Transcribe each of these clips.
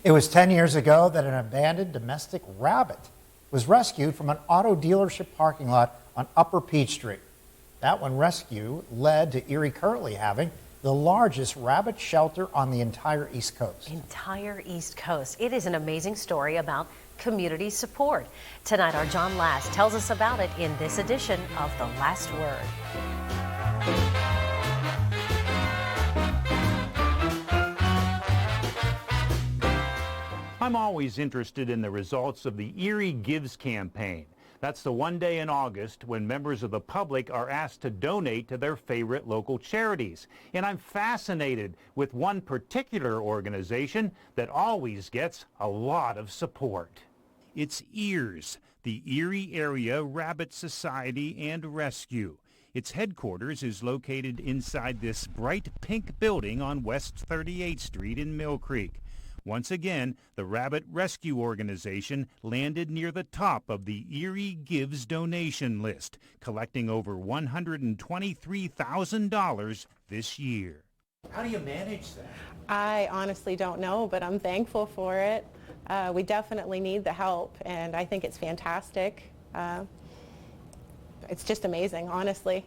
It was 10 years ago that an abandoned domestic rabbit was rescued from an auto dealership parking lot on Upper Peach Street. That one rescue led to Erie currently having the largest rabbit shelter on the entire East Coast. Entire East Coast. It is an amazing story about community support. Tonight, our John Last tells us about it in this edition of The Last Word. I'm always interested in the results of the Erie Gives campaign. That's the one day in August when members of the public are asked to donate to their favorite local charities. And I'm fascinated with one particular organization that always gets a lot of support. It's EARS, the Erie Area Rabbit Society and Rescue. Its headquarters is located inside this bright pink building on West 38th Street in Mill Creek. Once again, the Rabbit Rescue Organization landed near the top of the Erie Gives donation list, collecting over $123,000 this year. How do you manage that? I honestly don't know, but I'm thankful for it. We definitely need the help, and I think it's fantastic. It's just amazing, honestly.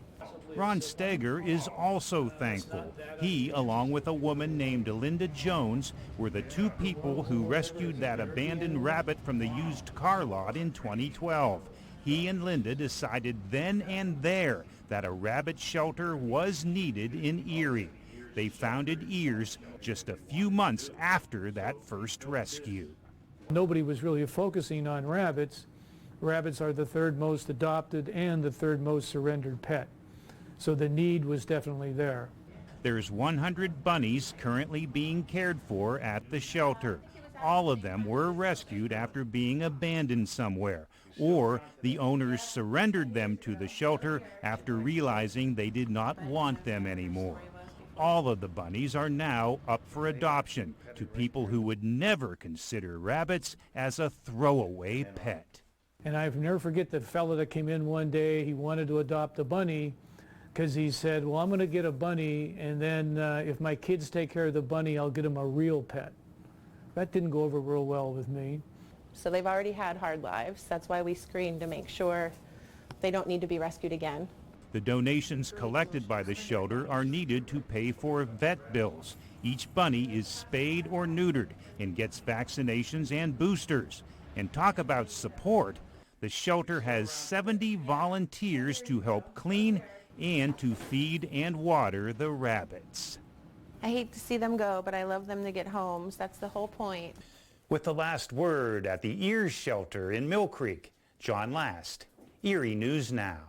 Ron Steger is also thankful. He, along with a woman named Linda Jones, were the two people who rescued that abandoned rabbit from the used car lot in 2012. He and Linda decided then and there that a rabbit shelter was needed in Erie. They founded EARS just a few months after that first rescue. Nobody was really focusing on rabbits. Rabbits are the third most adopted and the third most surrendered pet. So the need was definitely there. There's 100 bunnies currently being cared for at the shelter. All of them were rescued after being abandoned somewhere, or the owners surrendered them to the shelter after realizing they did not want them anymore. All of the bunnies are now up for adoption to people who would never consider rabbits as a throwaway pet. And I've never forget the fellow that came in one day. He wanted to adopt a bunny because he said, well, I'm going to get a bunny, and then if my kids take care of the bunny, I'll get them a real pet. That didn't go over real well with me. So they've already had hard lives. That's why we screen to make sure they don't need to be rescued again. The donations collected by the shelter are needed to pay for vet bills. Each bunny is spayed or neutered and gets vaccinations and boosters. And talk about support, the shelter has 70 volunteers to help clean and to feed and water the rabbits. I hate to see them go, but I love them to get homes. That's the whole point. With the last word at the EARS shelter in Mill Creek, John Last, Erie News Now.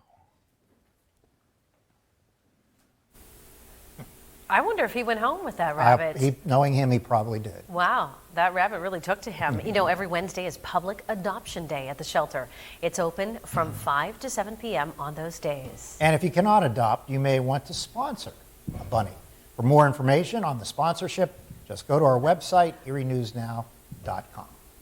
I wonder if he went home with that rabbit. Knowing him, he probably did. Wow, that rabbit really took to him. You know, every Wednesday is Public Adoption Day at the shelter. It's open from 5 to 7 p.m. on those days. And if you cannot adopt, you may want to sponsor a bunny. For more information on the sponsorship, just go to our website, erienewsnow.com.